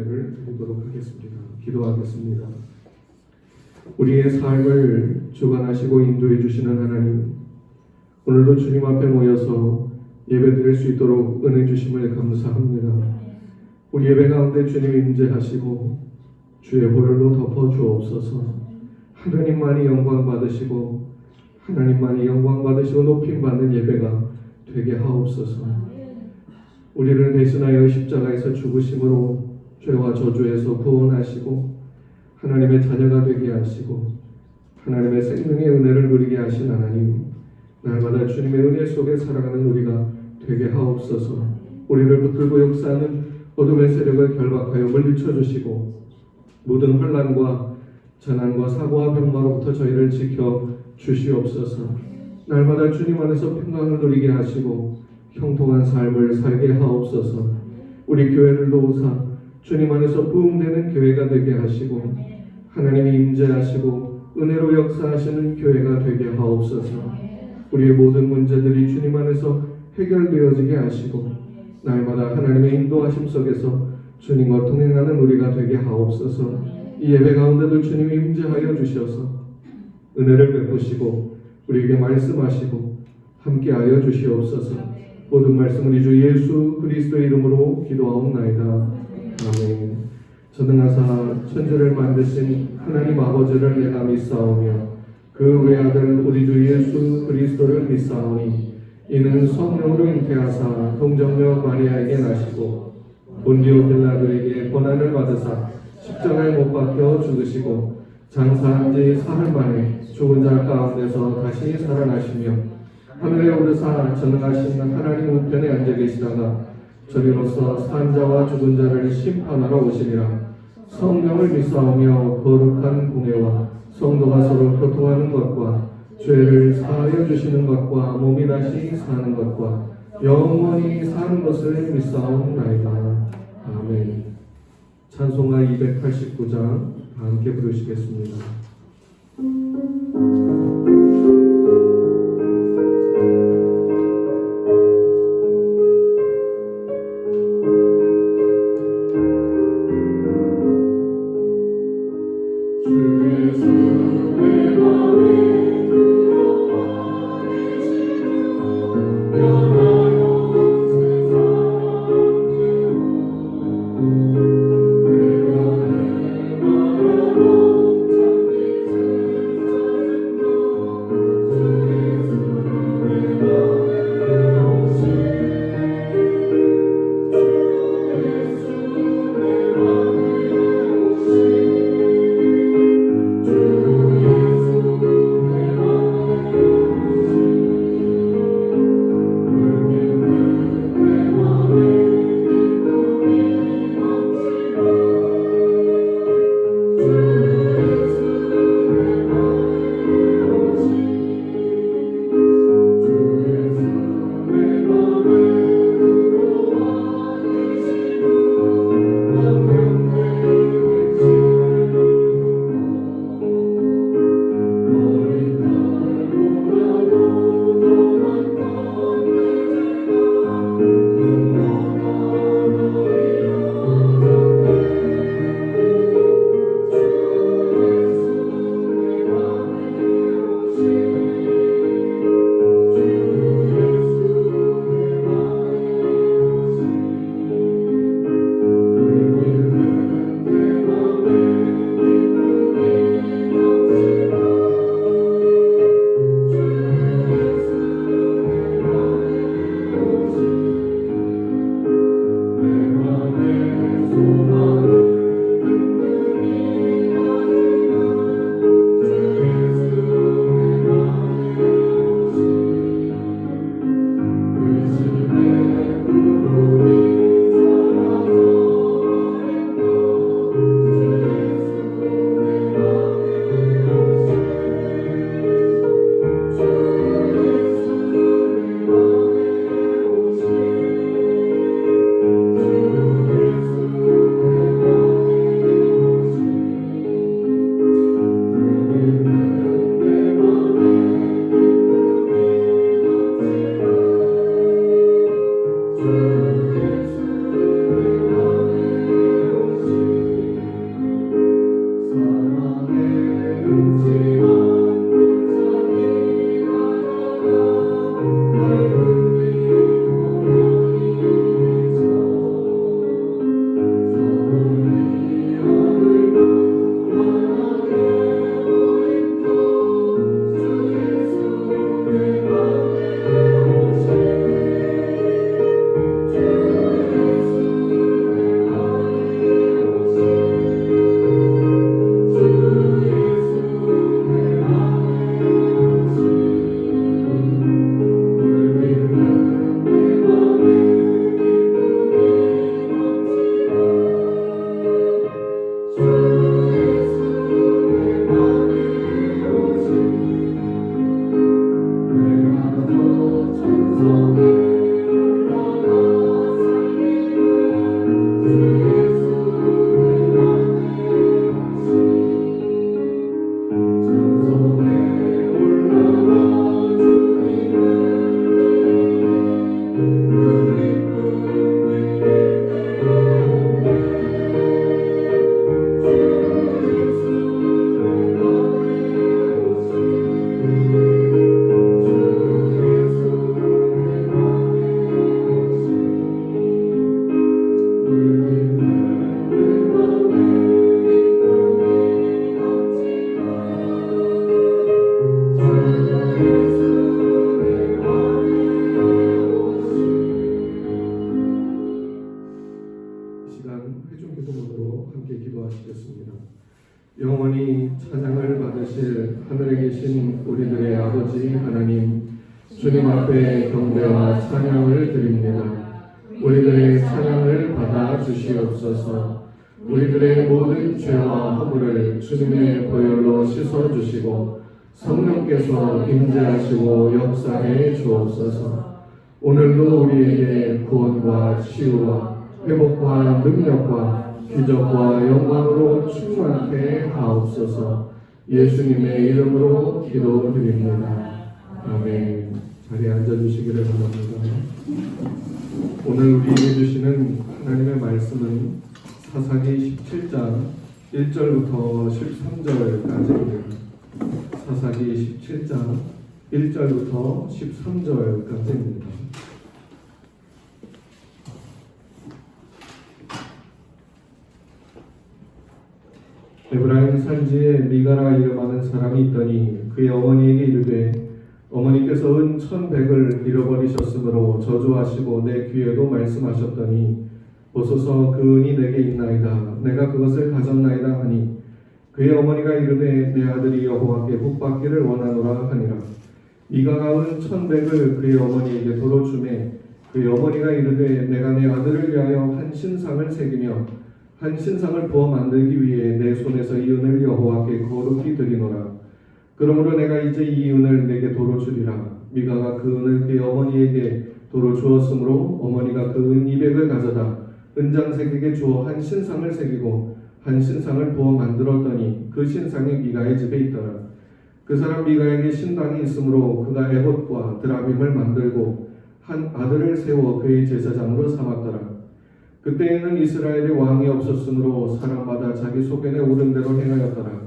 예배를 드리도록 하겠습니다. 기도하겠습니다. 우리의 삶을 주관하시고 인도해 주시는 하나님, 오늘도 주님 앞에 모여서 예배 드릴 수 있도록 은혜 주심을 감사합니다. 우리 예배 가운데 주님 임재하시고 주의 보혈로 덮어 주옵소서. 하나님만이 영광 받으시고 하나님만이 영광 받으시고 높임 받는 예배가 되게 하옵소서. 우리를 대신하여 십자가에서 죽으심으로 죄와 저주에서 구원하시고 하나님의 자녀가 되게 하시고 하나님의 생명의 은혜를 누리게 하신 하나님, 날마다 주님의 은혜 속에 살아가는 우리가 되게 하옵소서. 우리를 붙들고 역사하는 어둠의 세력을 결박하여 물리쳐 주시고 모든 환난과 재난과 사고와 병마로부터 저희를 지켜 주시옵소서. 날마다 주님 안에서 평강을 누리게 하시고 형통한 삶을 살게 하옵소서. 우리 교회를 도우사 주님 안에서 부흥되는 교회가 되게 하시고 하나님이 임재하시고 은혜로 역사하시는 교회가 되게 하옵소서. 우리의 모든 문제들이 주님 안에서 해결되어지게 하시고 날마다 하나님의 인도하심 속에서 주님과 동행하는 우리가 되게 하옵소서. 이 예배 가운데도 주님이 임재하여 주셔서 은혜를 베푸시고 우리에게 말씀하시고 함께하여 주시옵소서. 모든 말씀 우리 주 예수 그리스도의 이름으로 기도하옵나이다. 아멘. 전능하사 천지를 만드신 하나님 아버지를 내가 믿사오며 그 외아들 우리 주 예수 그리스도를 믿사오니 이는 성령으로 잉태하사 동정녀 마리아에게 나시고 본디오 빌라도에게 고난을 받으사 십자가에 못 박혀 죽으시고 장사한 지 사흘 만에 죽은 자 가운데서 다시 살아나시며 하늘에 오르사 전능하신 하나님 우편에 앉아 계시다가 저리로서 산 자와 죽은 자를 심판하러 오시리라. 성령을 믿사오며 거룩한 공예와 성도가 서로 교통하는 것과 죄를 사하여 주시는 것과 몸이 다시 사는 것과 영원히 사는 것을 믿사옵나이다. 아멘. 찬송가 289장 함께 부르시겠습니다. 함께 기도하시겠습니다. 영원히 찬양을 받으실 하늘에 계신 우리들의 아버지 하나님, 주님 앞에 경배와 찬양을 드립니다. 우리들의 찬양을 받아 주시옵소서. 우리들의 모든 죄와 허물을 주님의 보혈로 씻어 주시고 성령께서 임재하시고 역사해 주옵소서. 오늘도 우리에게 구원과 치유와 회복과 능력과 기적과 영광으로 충만케 하옵소서. 예수님의 이름으로 기도드립니다. 아멘. 자리에 앉아주시기를 바랍니다. 오늘 우리에게 주시는 하나님의 말씀은 사사기 17장 1절부터 13절까지입니다. 사사기 17장 1절부터 13절까지입니다. 에브라임 산지에 미가라 이름하는 사람이 있더니 그의 어머니에게 이르되 어머니께서 은 1,100을 잃어버리셨으므로 저주하시고 내 귀에도 말씀하셨더니 보소서 그 은이 내게 있나이다. 내가 그것을 가졌나이다 하니 그의 어머니가 이르되 내 아들이 여호와께 복받기를 원하노라 하니라. 미가가 은 1,100을 그의 어머니에게 도로 주매 그의 어머니가 이르되 내가 내 아들을 위하여 한 신상을 새기며 한 신상을 부어 만들기 위해 내 손에서 이 은을 여호와께 거룩히 드리노라. 그러므로 내가 이제 이 은을 내게 도로 주리라. 미가가 그 은을 그의 어머니에게 도로 주었으므로 어머니가 그 은 200을 가져다 은장색에게 주어 한 신상을 새기고 한 신상을 부어 만들었더니 그 신상이 미가의 집에 있더라. 그 사람 미가에게 신당이 있으므로 그가 에봇과 드라빔을 만들고 한 아들을 세워 그의 제사장으로 삼았더라. 그때에는 이스라엘의 왕이 없었으므로 사람마다 자기 소견에 오른 대로 행하였더라.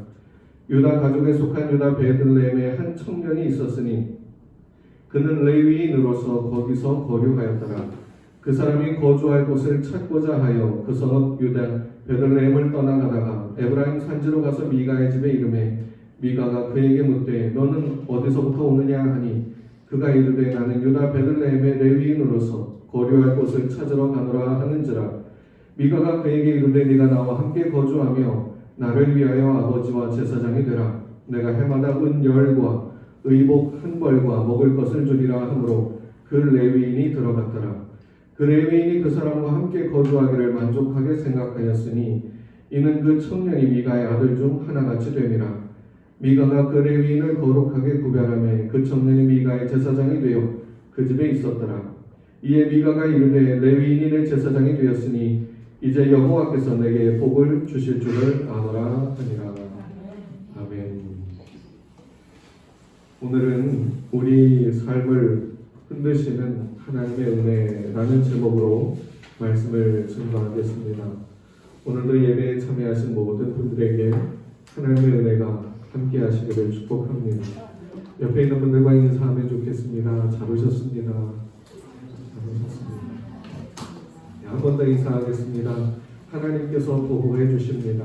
유다 가족에 속한 유다 베들레헴에 한 청년이 있었으니 그는 레위인으로서 거기서 거류하였더라. 그 사람이 거주할 곳을 찾고자 하여 그 성읍 유다 베들레헴을 떠나가다가 에브라임 산지로 가서 미가의 집에 이르매 미가가 그에게 묻되 너는 어디서부터 오느냐 하니 그가 이르되 나는 유다 베들레헴의 레위인으로서 거류할 곳을 찾으러 가노라 하는지라. 미가가 그에게 이르되 네가 나와 함께 거주하며 나를 위하여 아버지와 제사장이 되라. 내가 해마다 은 10과 의복 1벌과 먹을 것을 주리라 하므로 그 레위인이 들어갔더라. 그 레위인이 그 사람과 함께 거주하기를 만족하게 생각하였으니 이는 그 청년이 미가의 아들 중 하나같이 됨이라. 미가가 그 레위인을 거룩하게 구별하며 그 청년이 미가의 제사장이 되어 그 집에 있었더라. 이에 미가가 이르되 레위인이 내 제사장이 되었으니 이제 여호와께서 내게 복을 주실 줄을 아노라 하니라. 아멘. 오늘은 우리 삶을 흔드시는 하나님의 은혜라는 제목으로 말씀을 증거하겠습니다. 오늘도 예배에 참여하신 모든 분들에게 하나님의 은혜가 함께 하시기를 축복합니다. 옆에 있는 분들과 인사하면 좋겠습니다. 잡으셨습니다. 한 번 더 인사하겠습니다. 하나님께서 보호해 주십니다.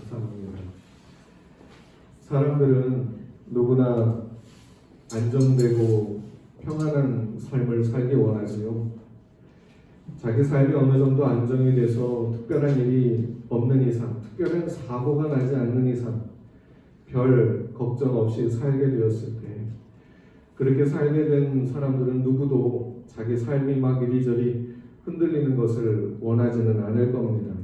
감사합니다. 사람들은 누구나 안정되고 평안한 삶을 살기 원하지요. 자기 삶이 어느 정도 안정이 돼서 특별한 일이 없는 이상, 특별한 사고가 나지 않는 이상 별 걱정 없이 살게 되었을 때 그렇게 살게 된 사람들은 누구도 자기 삶이 막 이리저리 흔들리는 것을 원하지는 않을 겁니다.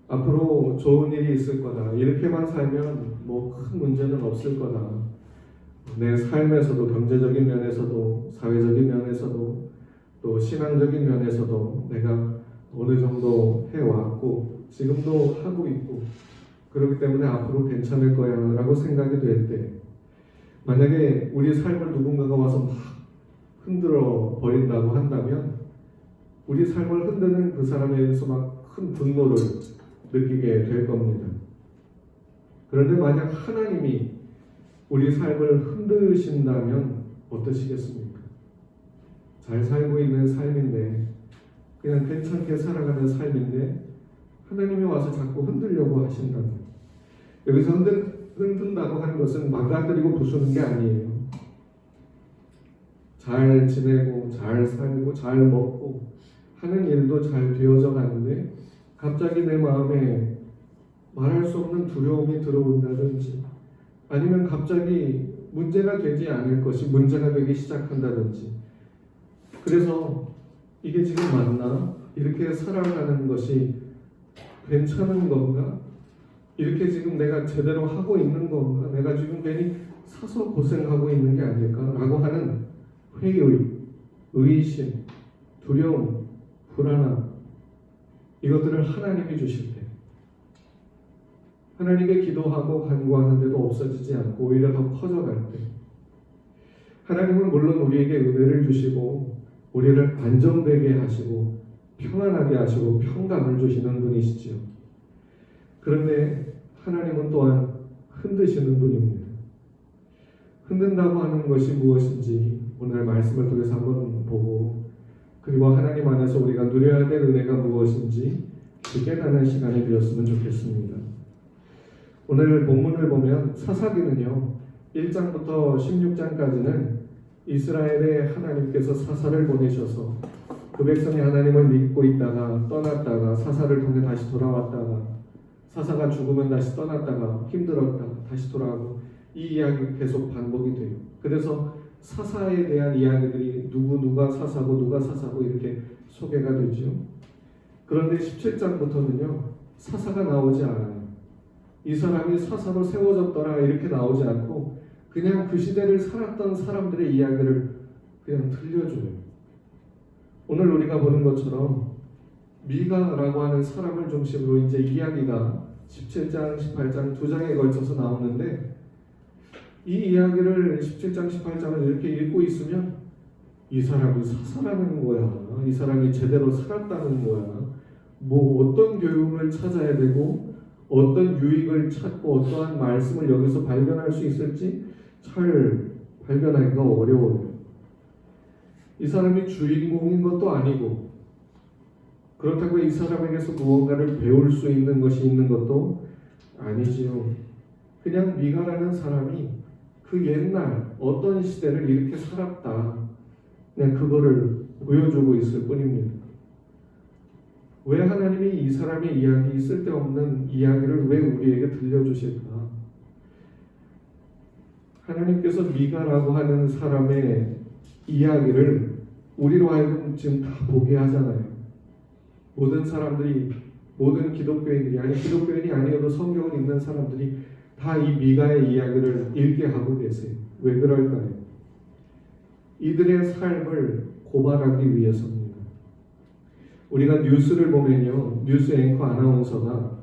앞으로 좋은 일이 있을 거다. 이렇게만 살면 뭐 큰 문제는 없을 거다. 내 삶에서도 경제적인 면에서도 사회적인 면에서도 또 신앙적인 면에서도 내가 어느 정도 해왔고 지금도 하고 있고 그렇기 때문에 앞으로 괜찮을 거야 라고 생각이 될 때 만약에 우리 삶을 누군가가 와서 막 흔들어 버린다고 한다면 우리 삶을 흔드는 그 사람에 대해서 막 큰 분노를 느끼게 될 겁니다. 그런데 만약 하나님이 우리 삶을 흔드신다면 어떠시겠습니까? 잘 살고 있는 삶인데 그냥 괜찮게 살아가는 삶인데 하나님이 와서 자꾸 흔들려고 하신다면 여기서 흔든다고 하는 것은 망가뜨리고 부수는 게 아니에요. 잘 지내고 잘 살고 잘 먹고 하는 일도 잘 되어져 가는데 갑자기 내 마음에 말할 수 없는 두려움이 들어온다든지 아니면 갑자기 문제가 되지 않을 것이 문제가 되기 시작한다든지 그래서 이게 지금 맞나? 이렇게 살아가는 것이 괜찮은 건가? 이렇게 지금 내가 제대로 하고 있는 건가? 내가 지금 괜히 사서 고생하고 있는 게 아닐까? 라고 하는 회의, 의심, 두려움, 불안함 이것들을 하나님이 주실 때 하나님께 기도하고 간구하는데도 없어지지 않고 오히려 더 커져갈 때 하나님은 물론 우리에게 은혜를 주시고 우리를 안정되게 하시고 평안하게 하시고 평강을 주시는 분이시지요. 그런데 하나님은 또한 흔드시는 분입니다. 흔든다고 하는 것이 무엇인지 오늘 말씀을 통해서 한번 보고 그리고 하나님 안에서 우리가 누려야 될 은혜가 무엇인지 깨닫는 시간이 되었으면 좋겠습니다. 오늘 본문을 보면 사사기는요 1장부터 16장까지는 이스라엘에 하나님께서 사사를 보내셔서 그 백성이 하나님을 믿고 있다가 떠났다가 사사를 통해 다시 돌아왔다가 사사가 죽으면 다시 떠났다가 힘들었다가 다시 돌아오고 이 이야기가 계속 반복이 돼요. 그래서 사사에 대한 이야기들이 누가 사사고 이렇게 소개가 되죠. 그런데 17장부터는요 사사가 나오지 않아요. 이 사람이 사사로 세워졌더라 이렇게 나오지 않고 그냥 그 시대를 살았던 사람들의 이야기를 그냥 들려줘요. 오늘 우리가 보는 것처럼 미가라고 하는 사람을 중심으로 이제 이야기가 17장, 18장 두 장에 걸쳐서 나오는데 이 이야기를 17장, 18장을 이렇게 읽고 있으면 이 사람이 사사라는 거야. 이 사람이 제대로 살았다는 거야. 뭐 어떤 교훈을 찾아야 되고 어떤 유익을 찾고 어떠한 말씀을 여기서 발견할 수 있을지 잘 발견하기가 어려워요. 이 사람이 주인공인 것도 아니고 그렇다고 이 사람에게서 무언가를 배울 수 있는 것이 있는 것도 아니지요. 그냥 미가라는 사람이 그 옛날 어떤 시대를 이렇게 살았다. 그냥 그거를 보여주고 있을 뿐입니다. 왜 하나님이 이 사람의 이야기, 쓸데없는 이야기를 왜 우리에게 들려주실까? 하나님께서 미가라고 하는 사람의 이야기를 우리로 하여금 지금 다 보게 하잖아요. 모든 사람들이, 모든 기독교인들이, 아니 기독교인이 아니어도 성경을 읽는 사람들이 다 이 미가의 이야기를 읽게 하고 계세요. 왜 그럴까요? 이들의 삶을 고발하기 위해서입니다. 우리가 뉴스를 보면요, 뉴스 앵커 아나운서가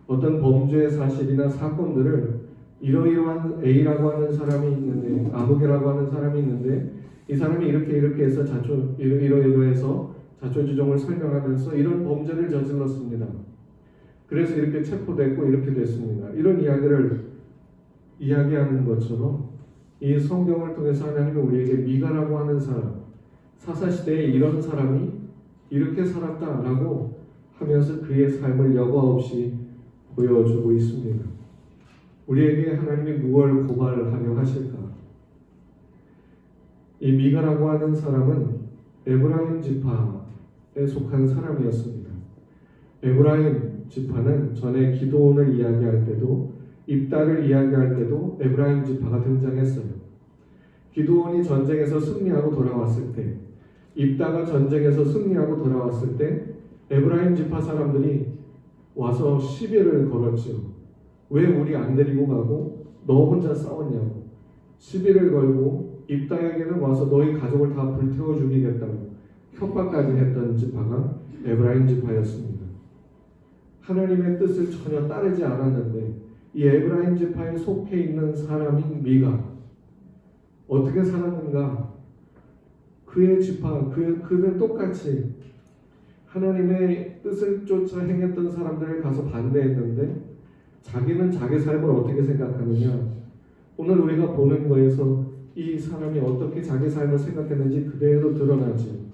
어떤 범죄 사실이나 사건들을 이러이러한 A라고 하는 사람이 있는데, 아무개라고 하는 사람이 있는데 이 사람이 이렇게 해서 이러이러해서 자초지종을 설명하면서 이런 범죄를 저질렀습니다. 그래서 이렇게 체포됐고 이렇게 됐습니다. 이런 이야기를 이야기하는 것처럼 이 성경을 통해서 하나님은 우리에게 미가라고 하는 사람, 사사시대에 이런 사람이 이렇게 살았다라고 하면서 그의 삶을 여과 없이 보여주고 있습니다. 우리에게 하나님이 무엇을 고발하려 하실까? 이 미가라고 하는 사람은 에브라임 지파에 속한 사람이었습니다. 에브라임 지파는 전에 기도원을 이야기할 때도 입다를 이야기할 때도 에브라임 지파가 등장했어요. 기도원이 전쟁에서 승리하고 돌아왔을 때, 입다가 전쟁에서 승리하고 돌아왔을 때 에브라임 지파 사람들이 와서 시비를 걸었죠. 왜 우리 안 데리고 가고 너 혼자 싸웠냐고 시비를 걸고 입다에게는 와서 너희 가족을 다 불태워 죽이겠다고 협박까지 했던 지파가 에브라임 지파였습니다. 하나님의 뜻을 전혀 따르지 않았는데 이 에브라임 지파에 속해 있는 사람인 미가 어떻게 살았는가? 그의 지파, 그는 똑같이 하나님의 뜻을 쫓아 행했던 사람들을 가서 반대했는데 자기는 자기 삶을 어떻게 생각하느냐? 오늘 우리가 보는 거에서 이 사람이 어떻게 자기 삶을 생각했는지 그대로 드러나지.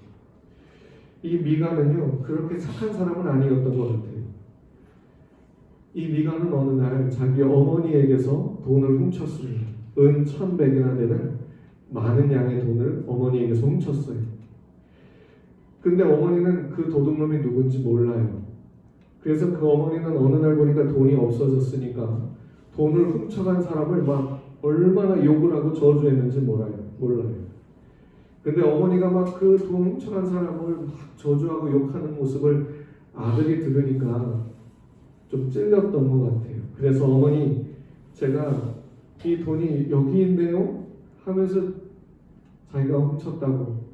이 미가는요 그렇게 착한 사람은 아니었던 것 같아요. 이 미가는 어느 날 자기 어머니에게서 돈을 훔쳤습니다. 은 1,100이나 되는 많은 양의 돈을 어머니에게서 훔쳤어요. 근데 어머니는 그 도둑놈이 누군지 몰라요. 그래서 그 어머니는 어느 날 보니까 돈이 없어졌으니까 돈을 훔쳐간 사람을 막 얼마나 욕을 하고 저주했는지 몰라요. 근데 어머니가 막 그 돈 훔쳐간 사람을 막 저주하고 욕하는 모습을 아들이 들으니까 좀 찔렸던 것 같아요. 그래서 어머니, 제가 이 돈이 여기 있네요 하면서 자기가 훔쳤다고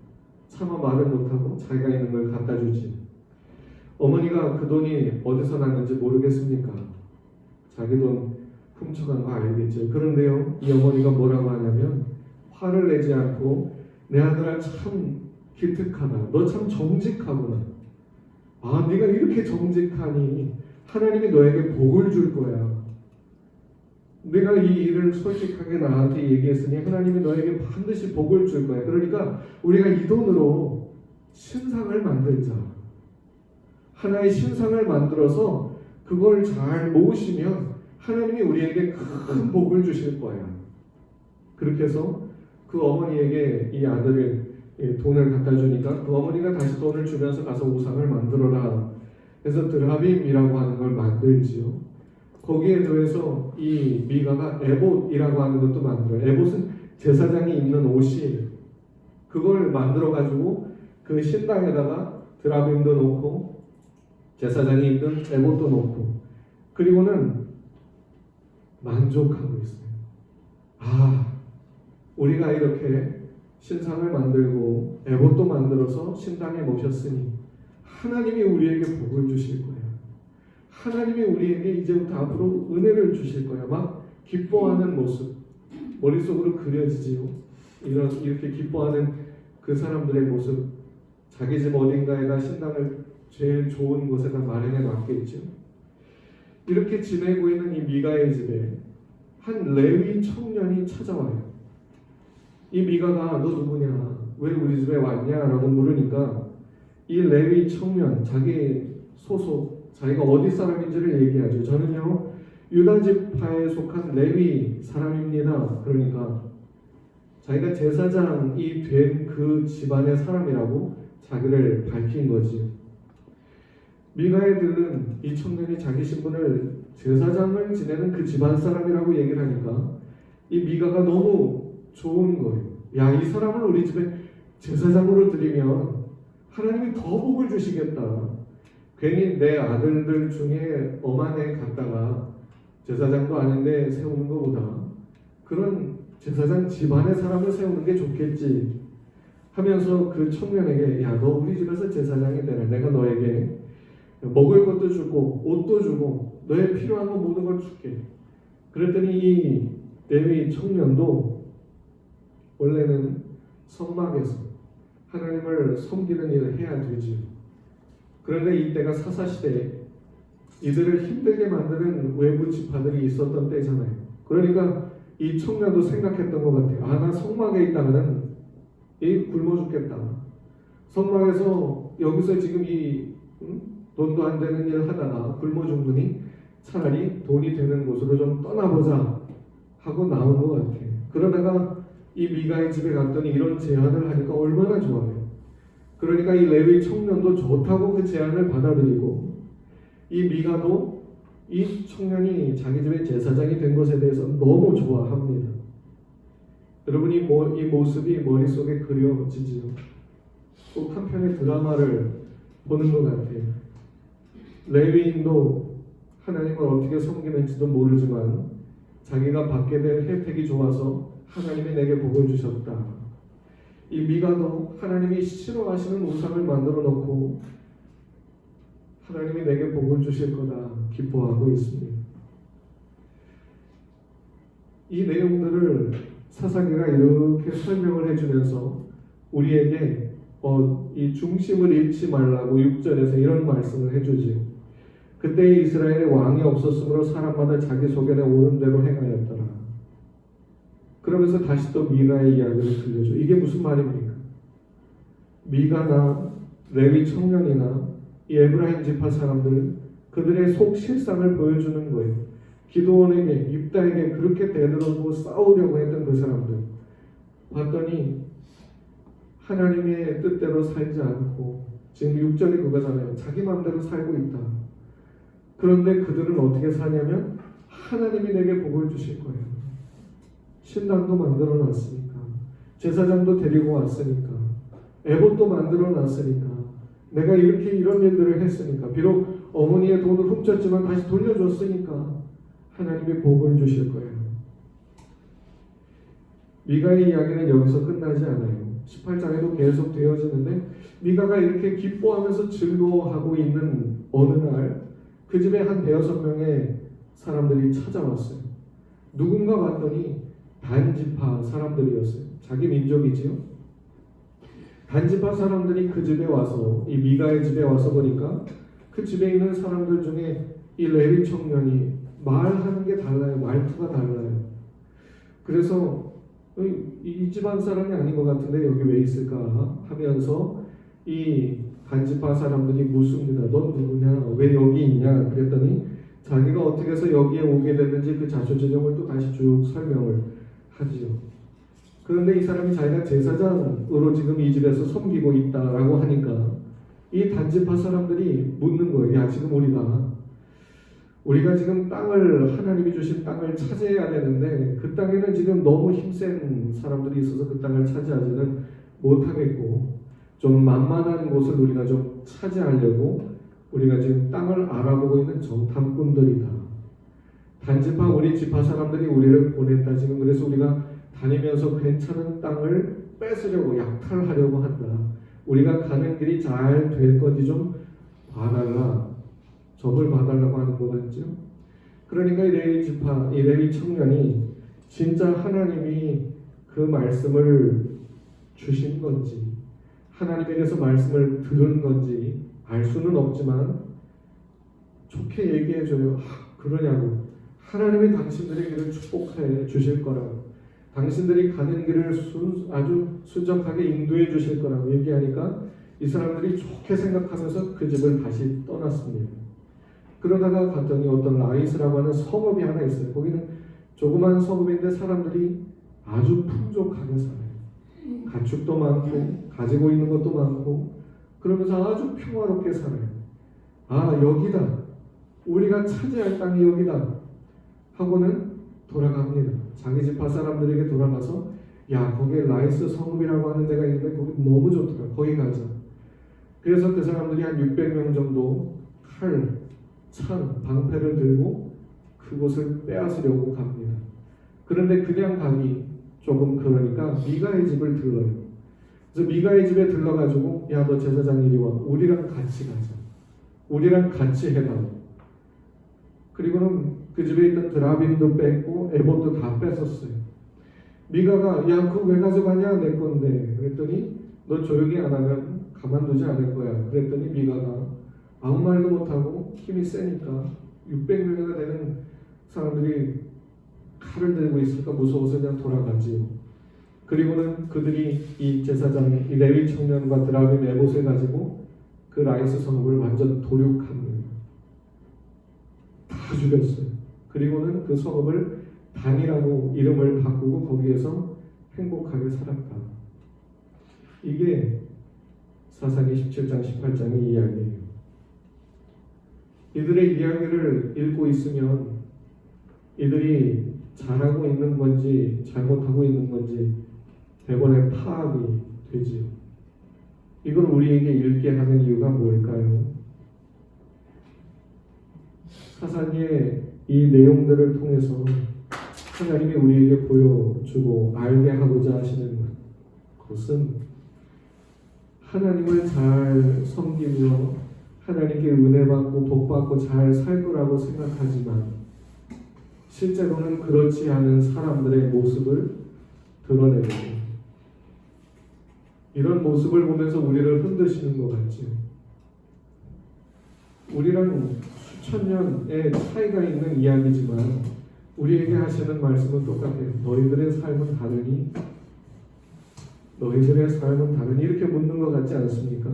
차마 말을 못하고 자기가 있는 걸 갖다 주지. 어머니가 그 돈이 어디서 났는지 모르겠습니까? 자기 돈 훔쳐간 거 알겠죠. 그런데요, 이 어머니가 뭐라고 하냐면 화를 내지 않고 내 아들아 참 기특하다. 너 참 정직하구나. 아, 네가 이렇게 정직하니 하나님이 너에게 복을 줄 거야. 내가 이 일을 솔직하게 나한테 얘기했으니 하나님이 너에게 반드시 복을 줄 거야. 그러니까 우리가 이 돈으로 신상을 만들자. 하나의 신상을 만들어서 그걸 잘 모으시면 하나님이 우리에게 큰 복을 주실 거야. 그렇게 해서 그 어머니에게 이 아들을 돈을 갖다 주니까 그 어머니가 다시 돈을 주면서 가서 우상을 만들어라. 그래서 드라빔이라고 하는 걸 만들지요. 거기에 더해서 이 미가가 에봇이라고 하는 것도 만들어요. 에봇은 제사장이 입는 옷이 그걸 만들어 가지고 그 신당에다가 드라빔도 놓고 제사장이 입는 에봇도 놓고 그리고는 만족하고 있어요. 아, 우리가 이렇게 신상을 만들고 에봇도 만들어서 신당에 모셨으니 하나님이 우리에게 복을 주실 거예요. 하나님이 우리에게 이제부터 앞으로 은혜를 주실 거야. 막 기뻐하는 모습 머릿속으로 그려지지요. 이렇게 기뻐하는 그 사람들의 모습, 자기 집 어딘가에다 신당을 제일 좋은 곳에다 마련해 놨겠죠. 이렇게 지내고 있는 이 미가의 집에 한 레위 청년이 찾아와요. 이 미가가 너 누구냐? 왜 우리 집에 왔냐? 라고 물으니까 이 레위 청년, 자기 소속, 자기가 어디 사람인지를 얘기하죠. 저는요 유다 지파에 속한 레위 사람입니다. 그러니까 자기가 제사장이 된 그 집안의 사람이라고 자기를 밝힌 거지. 미가에 들은 이 청년이 자기 신분을 제사장을 지내는 그 집안 사람이라고 얘기를 하니까 이 미가가 너무 좋은 거예요. 야, 이 사람을 우리 집에 제사장으로 드리면 하나님이 더 복을 주시겠다. 괜히 내 아들들 중에 엄한 애 갖다가 제사장도 아닌데 세우는 것보다 그런 제사장 집안의 사람을 세우는 게 좋겠지 하면서 그 청년에게 야, 너 우리 집에서 제사장이 되라. 내가 너에게 먹을 것도 주고 옷도 주고 너의 필요한 거 모든 걸 줄게. 그랬더니 이 레위 청년도 원래는 성막에서 하나님을 섬기는 일을 해야 되지. 그런데 이때가 사사시대에 이들을 힘들게 만드는 외부 지파들이 있었던 때잖아요. 그러니까 이 청년도 생각했던 것 같아요. 아, 나 성막에 있다가는 굶어 죽겠다. 성막에서 여기서 지금 돈도 안 되는 일을 하다가 굶어 죽느니 차라리 돈이 되는 곳으로 좀 떠나보자 하고 나온 것 같아요. 그러다가 이 미가의 집에 갔더니 이런 제안을 하니까 얼마나 좋아요. 그러니까 이 레위 청년도 좋다고 그 제안을 받아들이고 이 미가도 이 청년이 자기 집의 제사장이 된 것에 대해서 너무 좋아합니다. 여러분이 이 모습이 머릿속에 그려지지요. 꼭 한 편의 드라마를 보는 것 같아요. 레위인도 하나님을 어떻게 섬기는지도 모르지만 자기가 받게 될 혜택이 좋아서 하나님이 내게 복을 주셨다. 이 미가도 하나님이 싫어하시는 우상을 만들어 놓고 하나님이 내게 복을 주실 거다 기뻐하고 있습니다. 이 내용들을 사사기가 이렇게 설명을 해주면서 우리에게 이 중심을 잃지 말라고 6절에서 이런 말씀을 해주지요. 그때 이스라엘에 왕이 없었으므로 사람마다 자기 소견에 오른 대로 행하였더라. 그러면서 다시 또 미가의 이야기를 들려줘. 이게 무슨 말입니까? 미가나 레위 청년이나 이 에브라임 지파 사람들 그들의 속 실상을 보여주는 거예요. 기드온에게 입다에게 그렇게 대들고 싸우려고 했던 그 사람들 봤더니 하나님의 뜻대로 살지 않고 지금 6절이 그거잖아요. 자기 마음대로 살고 있다. 그런데 그들은 어떻게 사냐면 하나님이 내게 복을 주실 거예요. 신당도 만들어 놨으니까, 제사장도 데리고 왔으니까, 에봇도 만들어 놨으니까, 내가 이렇게 이런 일들을 했으니까, 비록 어머니의 돈을 훔쳤지만 다시 돌려줬으니까 하나님이 복을 주실 거예요. 미가의 이야기는 여기서 끝나지 않아요. 18장에도 계속 되어지는데, 미가가 이렇게 기뻐하면서 즐거워하고 있는 어느 날 그 집에 한 6명의 사람들이 찾아왔어요. 누군가 봤더니 단지파 사람들이었어요. 자기 민족이지요. 단지파 사람들이 그 집에 와서, 이 미가의 집에 와서 보니까 그 집에 있는 사람들 중에 이 레위 청년이 말하는 게 달라요. 말투가 달라요. 그래서 이 집안 사람이 아닌 것 같은데 여기 왜 있을까 하면서 이 단지파 사람들이 묻습니다. 넌 누구냐? 왜 여기 있냐? 그랬더니 자기가 어떻게 해서 여기에 오게 됐는지 그 자초지종을 또 다시 쭉 설명을 하지요. 그런데 이 사람이 자기가 제사장으로 지금 이 집에서 섬기고 있다라고 하니까 이 단지파 사람들이 묻는 거예요. 야, 지금 우리가 지금 땅을, 하나님이 주신 땅을 차지해야 되는데 그 땅에는 지금 너무 힘센 사람들이 있어서 그 땅을 차지하지는 못하겠고, 좀 만만한 곳을 우리가 좀 차지하려고 우리가 지금 땅을 알아보고 있는 정탐꾼들이다. 단지파 우리 지파 사람들이 우리를 보냈다. 지금 그래서 우리가 다니면서 괜찮은 땅을 뺏으려고, 약탈하려고 한다. 우리가 가는 길이 잘 될 건지 좀 봐달라. 점을 봐달라고 하는 것 같죠. 그러니까 이 레위 지파, 이 레위 청년이 진짜 하나님이 그 말씀을 주신 건지, 하나님에게서 말씀을 들은 건지 알 수는 없지만 좋게 얘기해줘요. 그러냐고. 하나님이 당신들의 길을 축복해 주실 거라고, 당신들이 가는 길을 아주 순적하게 인도해 주실 거라고 얘기하니까 이 사람들이 좋게 생각하면서 그 집을 다시 떠났습니다. 그러다가 갔더니 어떤 라이스라고 하는 성읍이 하나 있어요. 거기는 조그만 성읍인데 사람들이 아주 풍족하게 살아요. 가축도 많고 가지고 있는 것도 많고 그러면서 아주 평화롭게 살아요. 아, 여기다. 우리가 차지할 땅이 여기다 하고는 돌아갑니다. 자기 지파 사람들에게 돌아가서, 야, 거기에 라이스 성읍이라고 하는 데가 있는데 거기 너무 좋더라. 거기 가자. 그래서 그 사람들이 한 600명 정도 칼, 창, 방패를 들고 그곳을 빼앗으려고 갑니다. 그런데 그냥 가기 조금 그러니까 미가의 집을 들러요. 그래서 미가의 집에 들러가지고, 야, 너 제사장 이리 와. 우리랑 같이 가자. 우리랑 같이 해달라. 그리고는 그 집에 있던 드라빔도 뺐고 에봇도 다 뺏었어요. 미가가, 야, 그거 왜 가져가냐? 내 건데. 그랬더니 너 조용히 안 하면 가만두지 않을 거야. 그랬더니 미가가 아무 말도 못하고 힘이 세니까 600명이나 되는 사람들이 칼을 들고 있으니까 무서워서 그냥 돌아가지요. 그리고는 그들이 이 제사장, 이 레위 청년과 드라빔 에봇을 가지고 그 라이스 성읍을 완전 도륙합니다. 다 죽였어요. 그리고는 그 성읍을 단이라고 이름을 바꾸고 거기에서 행복하게 살았다. 이게 사사기 17장 18장의 이야기예요. 이들의 이야기를 읽고 있으면 이들이 잘하고 있는 건지 잘못하고 있는 건지 대번에 파악이 되지요. 이걸 우리에게 읽게 하는 이유가 뭘까요? 사사기의 이 내용들을 통해서 하나님이 우리에게 보여주고 알게 하고자 하시는 것은 하나님을 잘 섬기며 하나님께 은혜 받고 복 받고 잘 살 거라고 생각하지만 실제로는 그렇지 않은 사람들의 모습을 드러내고, 이런 모습을 보면서 우리를 흔드시는 것 같죠. 우리랑 수천 년의 차이가 있는 이야기지만 우리에게 하시는 말씀은 똑같아요. 너희들의 삶은 다르니? 너희들의 삶은 다르니? 이렇게 묻는 것 같지 않습니까?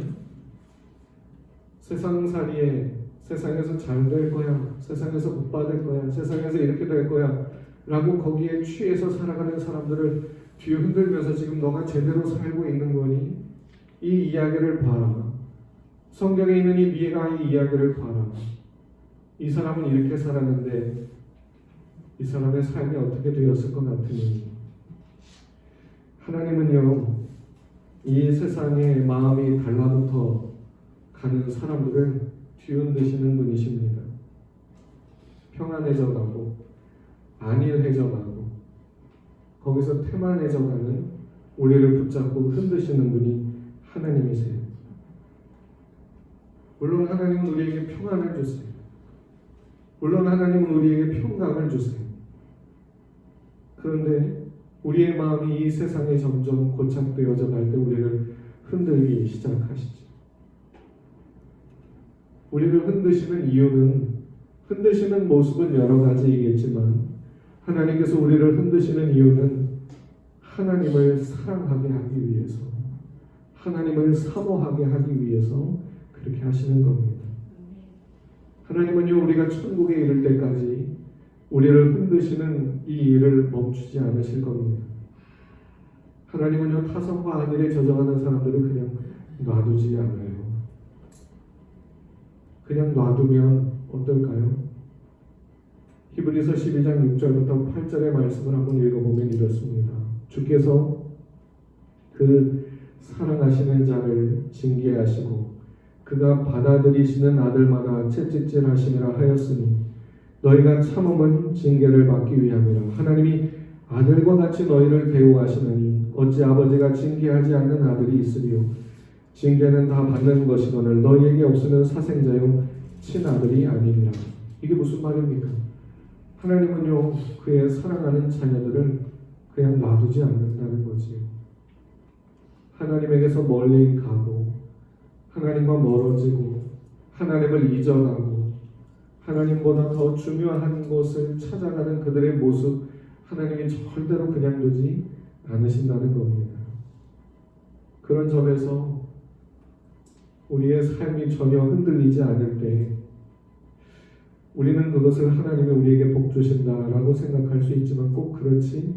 세상살이에 세상에서 잘 될 거야, 세상에서 복 받을 거야, 세상에서 이렇게 될 거야 라고 거기에 취해서 살아가는 사람들을 뒤흔들면서 지금 너가 제대로 살고 있는 거니? 이 이야기를 봐라. 성경에 있는 이 미가의 이야기를 봐라. 이 사람은 이렇게 살았는데 이 사람의 삶이 어떻게 되었을 것 같으니 하나님은요, 이 세상에 마음이 달라붙어 가는 사람들을 뒤흔드시는 분이십니다. 평안해져 가고 안일해져 가고 거기서 태만해져 가는 우리를 붙잡고 흔드시는 분이 하나님이세요. 물론 하나님은 우리에게 평안을 주세요. 물론 하나님은 우리에게 평강을 주세요. 그런데 우리의 마음이 이 세상에 점점 고착되어져 갈 때 우리를 흔들기 시작하시죠. 우리를 흔드시는 이유는, 흔드시는 모습은 여러 가지이겠지만 하나님께서 우리를 흔드시는 이유는 하나님을 사랑하게 하기 위해서, 하나님을 사모하게 하기 위해서 그렇게 하시는 겁니다. 하나님은요, 우리가 천국에 이를 때까지 우리를 흔드시는 이 일을 멈추지 않으실 겁니다. 하나님은요, 타성과 안일에 젖어가는 사람들을 그냥 놔두지 않아요. 그냥 놔두면 어떨까요? 히브리서 12장 6절부터 8절의 말씀을 한번 읽어보면 이렇습니다. 주께서 그 사랑하시는 자를 징계하시고 그가 받아들이시는 아들마다 채찍질하시니라 하였으니 너희가 참음은 징계를 받기 위함이라. 하나님이 아들과 같이 너희를 대우하시나니 어찌 아버지가 징계하지 않는 아들이 있으리요. 징계는 다 받는 것이거늘 너희에게 없으면 사생자요 친아들이 아니니라. 이게 무슨 말입니까? 하나님은요, 그의 사랑하는 자녀들을 그냥 놔두지 않는다는 거지. 하나님에게서 멀리 가고 하나님과 멀어지고 하나님을 잊어가고 하나님보다 더 중요한 것을 찾아가는 그들의 모습, 하나님이 절대로 그냥 두지 않으신다는 겁니다. 그런 점에서 우리의 삶이 전혀 흔들리지 않을 때 우리는 그것을 하나님이 우리에게 복 주신다라고 생각할 수 있지만 꼭 그렇지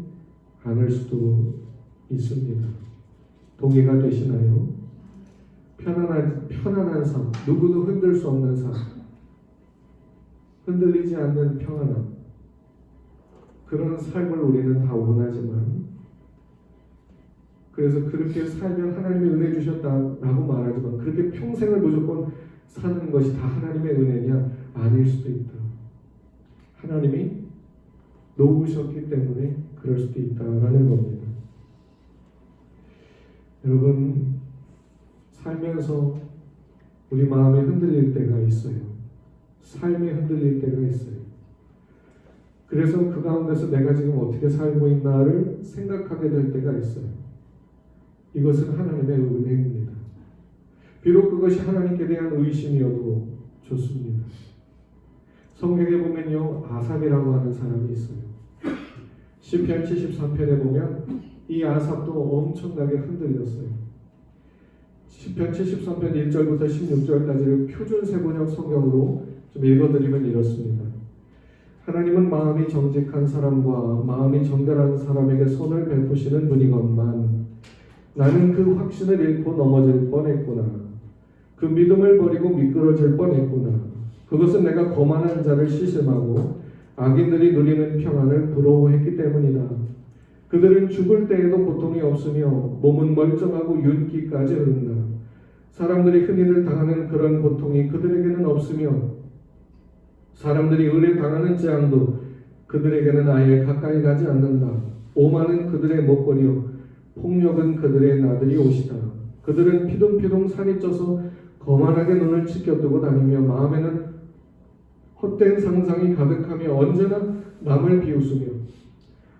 않을 수도 있습니다. 동의가 되시나요? 편안한 삶, 누구도 흔들 수 없는 삶, 흔들리지 않는 평안함, 그런 삶을 우리는 다 원하지만, 그래서 그렇게 살면 하나님이 은혜 주셨다라고 말하지만 그렇게 평생을 무조건 사는 것이 다 하나님의 은혜냐? 아닐 수도 있다. 하나님이 놓으셨기 때문에 그럴 수도 있다라는 겁니다. 여러분, 살면서 우리 마음이 흔들릴 때가 있어요. 삶이 흔들릴 때가 있어요. 그래서 그 가운데서 내가 지금 어떻게 살고 있나를 생각하게 될 때가 있어요. 이것은 하나님의 은혜입니다. 비록 그것이 하나님께 대한 의심이어도 좋습니다. 성경에 보면요, 아삽이라고 하는 사람이 있어요. 시편 73편에 보면 이 아삽도 엄청나게 흔들렸어요. 시편 73편 1절부터 16절까지를 표준 세번역 성경으로 좀 읽어드리면 이렇습니다. 하나님은 마음이 정직한 사람과 마음이 정결한 사람에게 손을 베푸시는 분이건만 나는 그 확신을 잃고 넘어질 뻔했구나. 그 믿음을 버리고 미끄러질 뻔했구나. 그것은 내가 거만한 자를 시심하고 악인들이 누리는 평안을 부러워했기 때문이다. 그들은 죽을 때에도 고통이 없으며 몸은 멀쩡하고 윤기까지 흐른다. 사람들이 흔히들 당하는 그런 고통이 그들에게는 없으며 사람들이 의뢰 당하는 재앙도 그들에게는 아예 가까이 가지 않는다. 오만은 그들의 먹거리요 폭력은 그들의 나들이 옷이다. 그들은 피둥피둥 살이 쪄서 거만하게 눈을 치켜뜨고 다니며 마음에는 헛된 상상이 가득하며 언제나 남을 비웃으며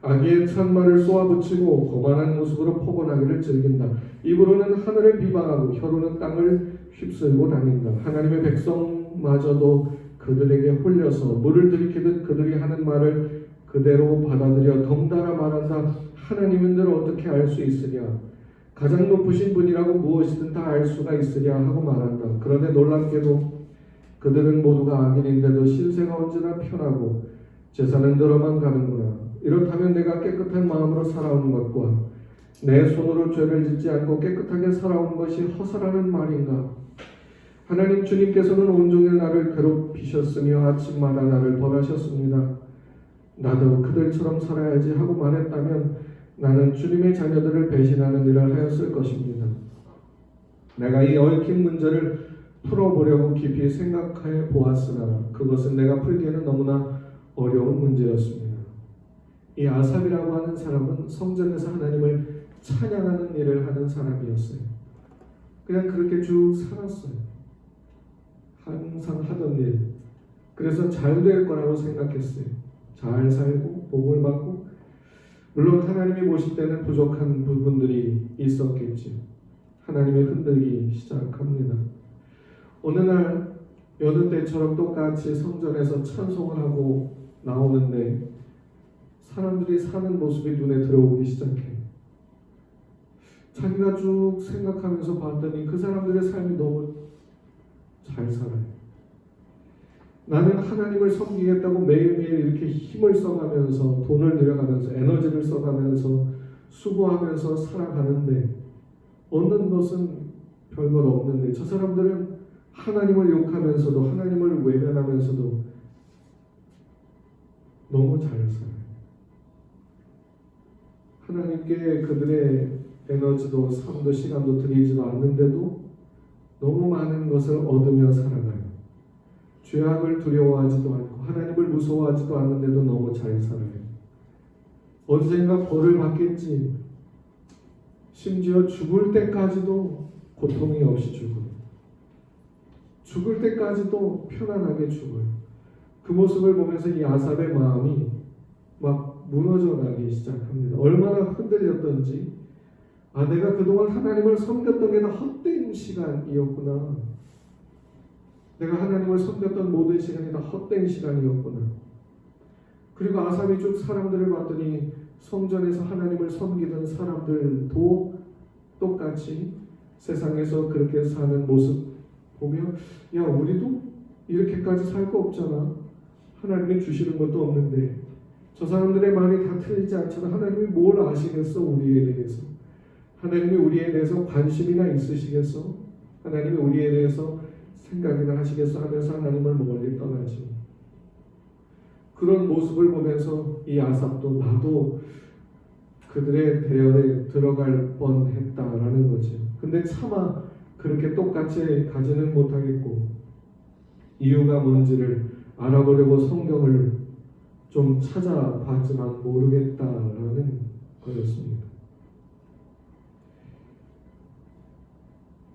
악의의 찬말을 쏘아붙이고 거만한 모습으로 포근하기를 즐긴다. 입으로는 하늘을 비방하고 혀로는 땅을 휩쓸고 다닌다. 하나님의 백성마저도 그들에게 홀려서 물을 들이키듯 그들이 하는 말을 그대로 받아들여 덩달아 말한다. 하나님인들 어떻게 알 수 있으랴? 가장 높으신 분이라고 무엇이든 다 알 수가 있으랴 하고 말한다. 그런데 놀랍게도 그들은 모두가 악인인데도 신세가 언제나 편하고 제사는 들어만 가는구나. 이렇다면 내가 깨끗한 마음으로 살아온 것과 내 손으로 죄를 짓지 않고 깨끗하게 살아온 것이 허사라는 말인가? 하나님 주님께서는 온종일 나를 괴롭히셨으며 아침마다 나를 벌하셨습니다. 나도 그들처럼 살아야지 하고 말했다면 나는 주님의 자녀들을 배신하는 일을 하였을 것입니다. 내가 이 얽힌 문제를 풀어보려고 깊이 생각해 보았으나 그것은 내가 풀기에는 너무나 어려운 문제였습니다. 이 아삽이라고 하는 사람은 성전에서 하나님을 찬양하는 일을 하는 사람이었어요. 그냥 그렇게 쭉 살았어요. 항상 하던 일. 그래서 잘 될 거라고 생각했어요. 잘 살고 복을 받고, 물론 하나님이 보실 때는 부족한 부분들이 있었겠지. 하나님이 흔들기 시작합니다. 어느 날 여느 때처럼 똑같이 성전에서 찬송을 하고 나오는데 사람들이 사는 모습이 눈에 들어오기 시작해. 자기가 쭉 생각하면서 봤더니 그 사람들의 삶이 너무 잘 살아요. 나는 하나님을 섬기겠다고 매일매일 이렇게 힘을 써가면서 돈을 들여가면서 에너지를 써가면서 수고하면서 살아가는데 얻는 것은 별것 없는데 저 사람들은 하나님을 욕하면서도 하나님을 외면하면서도 너무 잘 살아요. 하나님께 그들의 에너지도 삶도 시간도 드리지도 않는데도 너무 많은 것을 얻으며 살아가요. 죄악을 두려워하지도 않고 하나님을 무서워하지도 않는데도 너무 잘 살아요. 언젠가 벌을 받겠지. 심지어 죽을 때까지도 고통이 없이 죽어요. 죽을 때까지도 편안하게 죽어요. 그 모습을 보면서 이 아삽의 마음이 막 무너져 가기 시작합니다. 얼마나 흔들렸던지, 내가 그동안 하나님을 섬겼던 게 다 헛된 시간이었구나. 내가 하나님을 섬겼던 모든 시간이 다 헛된 시간이었구나. 그리고 아삽이 쭉 사람들을 봤더니 성전에서 하나님을 섬기던 사람들도 똑같이 세상에서 그렇게 사는 모습 보면, 야, 우리도 이렇게까지 살 거 없잖아. 하나님이 주시는 것도 없는데 저 사람들의 말이 다 틀리지 않잖아. 하나님이 뭘 아시겠어 우리에 대해서? 하나님이 우리에 대해서 관심이나 있으시겠어? 하나님이 우리에 대해서 생각이나 하시겠어? 하면서 하나님을 멀리 떠나지. 그런 모습을 보면서 이 아삽도 나도 그들의 대열에 들어갈 뻔했다라는 거지. 근데 차마 그렇게 똑같이 가지는 못하겠고 이유가 뭔지를 알아보려고 성경을 좀 찾아봤지만 모르겠다라는 거였습니다.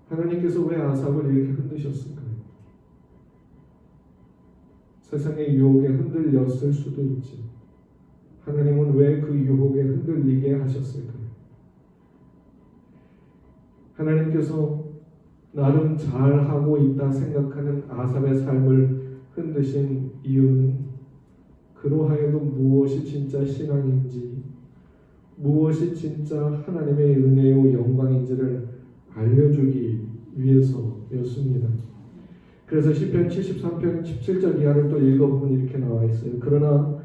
하나님께서 왜 아삽을 이렇게 흔드셨을까요? 세상의 유혹에 흔들렸을 수도 있지. 하나님은 왜 그 유혹에 흔들리게 하셨을까요? 하나님께서 나름 잘하고 있다 생각하는 아삽의 삶을 흔드신 이유는 그로하여도 무엇이 진짜 신앙인지, 무엇이 진짜 하나님의 은혜요 영광인지를 알려주기 위해서였습니다. 그래서 시편 73편 17절 이하를 또 읽어보면 이렇게 나와 있어요. 그러나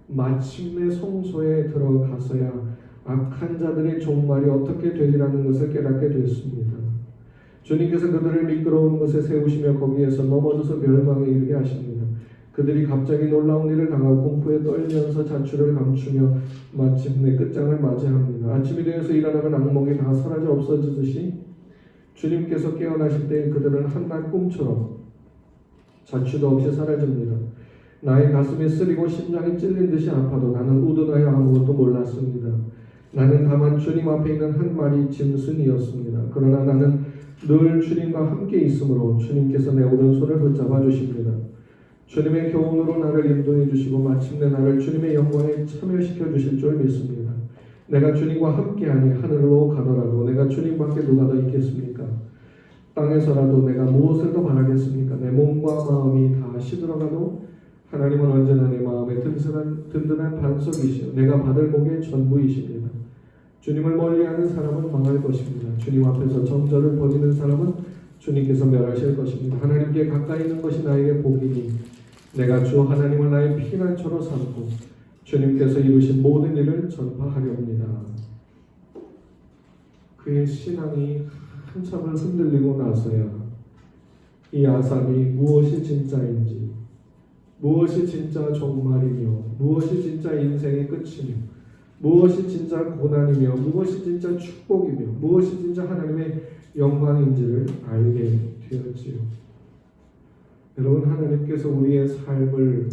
마침내 성소에 들어가서야 악한 자들의 종말이 어떻게 되리라는 것을 깨닫게 됐습니다. 주님께서 그들을 미끄러운 것에 세우시며 거기에서 넘어져서 멸망에 이르게 하십니다. 그들이 갑자기 놀라운 일을 당하고 공포에 떨면서 자취를 감추며 마침내 끝장을 맞이합니다. 아침이 되어서 일어나면 악몽이 다 사라져 없어지듯이 주님께서 깨어나실 때 그들은 한낱 꿈처럼 자취도 없이 사라집니다. 나의 가슴이 쓰리고 심장이 찔린 듯이 아파도 나는 우둔하여 아무것도 몰랐습니다. 나는 다만 주님 앞에 있는 한 마리 짐승이었습니다. 그러나 나는 늘 주님과 함께 있으므로 주님께서 내 오른손을 붙잡아 주십니다. 주님의 교훈으로 나를 인도해 주시고 마침내 나를 주님의 영광에 참여시켜 주실 줄 믿습니다. 내가 주님과 함께하니 하늘로 가더라도 내가 주님밖에 누가 더 있겠습니까? 땅에서라도 내가 무엇을 더 바라겠습니까? 내 몸과 마음이 다 시들어가도 하나님은 언제나 내 마음에 든든한 반석이시오. 내가 받을 목의 전부이십니다. 주님을 멀리하는 사람은 망할 것입니다. 주님 앞에서 정절을 버리는 사람은 주님께서 멸하실 것입니다. 하나님께 가까이 있는 것이 나에게 복이니 내가 주 하나님을 나의 피난처로 삼고 주님께서 이루신 모든 일을 전파하렵니다. 그의 신앙이 한참을 흔들리고 나서야 이 아삽이 무엇이 진짜인지, 무엇이 진짜 종말이며, 무엇이 진짜 인생의 끝이며, 무엇이 진짜 고난이며, 무엇이 진짜 축복이며, 무엇이 진짜 하나님의 영광인지를 알게 되었지요. 여러분, 하나님께서 우리의 삶을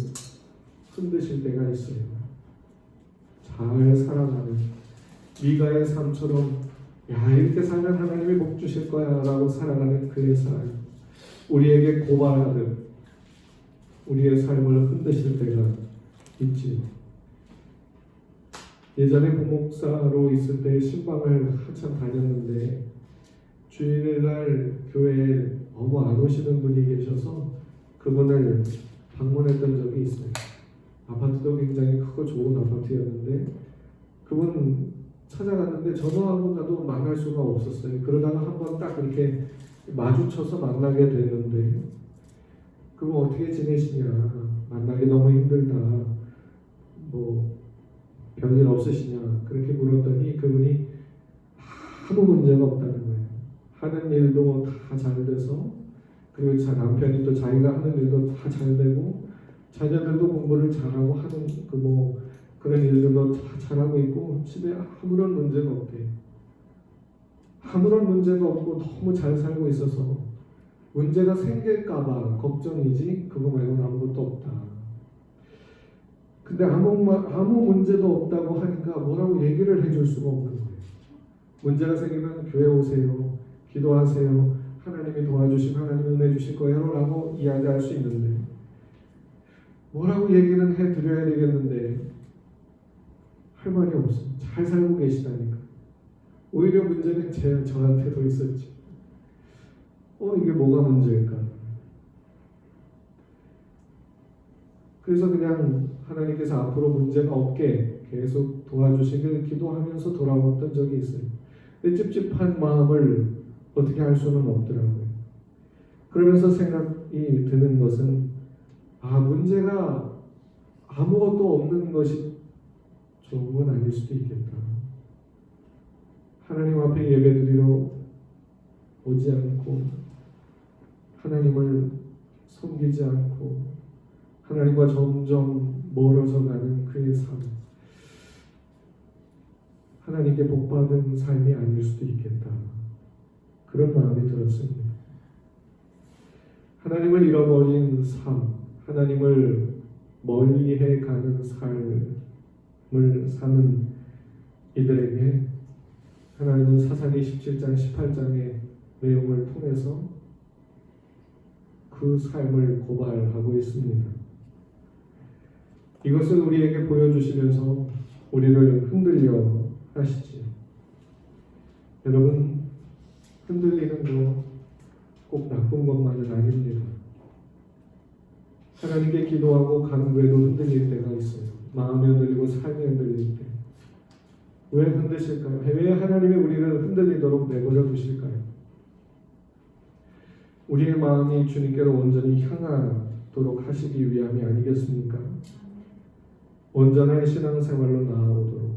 흔드실 때가 있어요. 잘 살아가는 미가의 삶처럼 야, 이렇게 살면 하나님이 복 주실 거야 라고 살아가는 그의 삶, 우리에게 고발하듯 우리의 삶을 흔드실 때가 있지요. 예전에 부목사로 있을 때 신방을 한참 다녔는데 주일날 교회에 너무 안 오시는 분이 계셔서 그분을 방문했던 적이 있어요. 아파트도 굉장히 크고 좋은 아파트였는데 그분 찾아갔는데 전화하고 가도 만날 수가 없었어요. 그러다가 한번 딱 이렇게 마주쳐서 만나게 됐는데 그분 어떻게 지내시냐, 만나기 너무 힘들다, 뭐 별일 없으시냐 그렇게 물었더니 그분이 아무 문제가 없다는 거예요. 하는 일도 다 잘 돼서, 그리고 남편이 또 자기가 하는 일도 다 잘 되고, 자녀들도 공부를 잘하고 하는 그런 일들도 다 잘하고 있고, 집에 아무런 문제가 없대요. 아무런 문제가 없고 너무 잘 살고 있어서 문제가 생길까봐 걱정이지 그거 말고는 아무것도 없다. 근데 아무 문제도 없다고 하니까 뭐라고 얘기를 해줄 수가 없는 거예요. 문제가 생기면 교회 오세요, 기도하세요, 하나님이 도와주시면 하나님이 은혜 주실 거예요 라고 이야기할 수 있는데, 뭐라고 얘기는 해드려야 되겠는데 할 말이 없어요. 잘 살고 계시다니까. 오히려 문제는 저한테도 있었지. 이게 뭐가 문제일까? 그래서 그냥 하나님께서 앞으로 문제가 없게 계속 도와주시길 기도하면서 돌아왔던 적이 있어요. 근데 찝찝한 마음을 어떻게 할 수는 없더라고요. 그러면서 생각이 드는 것은 문제가 아무것도 없는 것이 좋은 건 아닐 수도 있겠다. 하나님 앞에 예배드리러 오지 않고 하나님을 섬기지 않고 하나님과 점점 멀어져 가는 그의 삶, 하나님께 복받은 삶이 아닐 수도 있겠다. 그런 마음이 들었습니다. 하나님을 잃어버린 삶, 하나님을 멀리해 가는 삶을 사는 이들에게 하나님은 사사기 17장 18장의 내용을 통해서 그 삶을 고발하고 있습니다. 이것을 우리에게 보여주시면서 우리를 흔들려 하시지. 여러분, 흔들리는 거 꼭 나쁜 것만은 아닙니다. 하나님께 기도하고 간구해도 흔들릴 때가 있어요. 마음이 흔들리고 삶이 흔들릴 때. 왜 흔드실까요? 왜 하나님이 우리를 흔들리도록 내버려 두실까요? 우리의 마음이 주님께로 온전히 향하도록 하시기 위함이 아니겠습니까? 온전한 신앙생활로 나아오도록,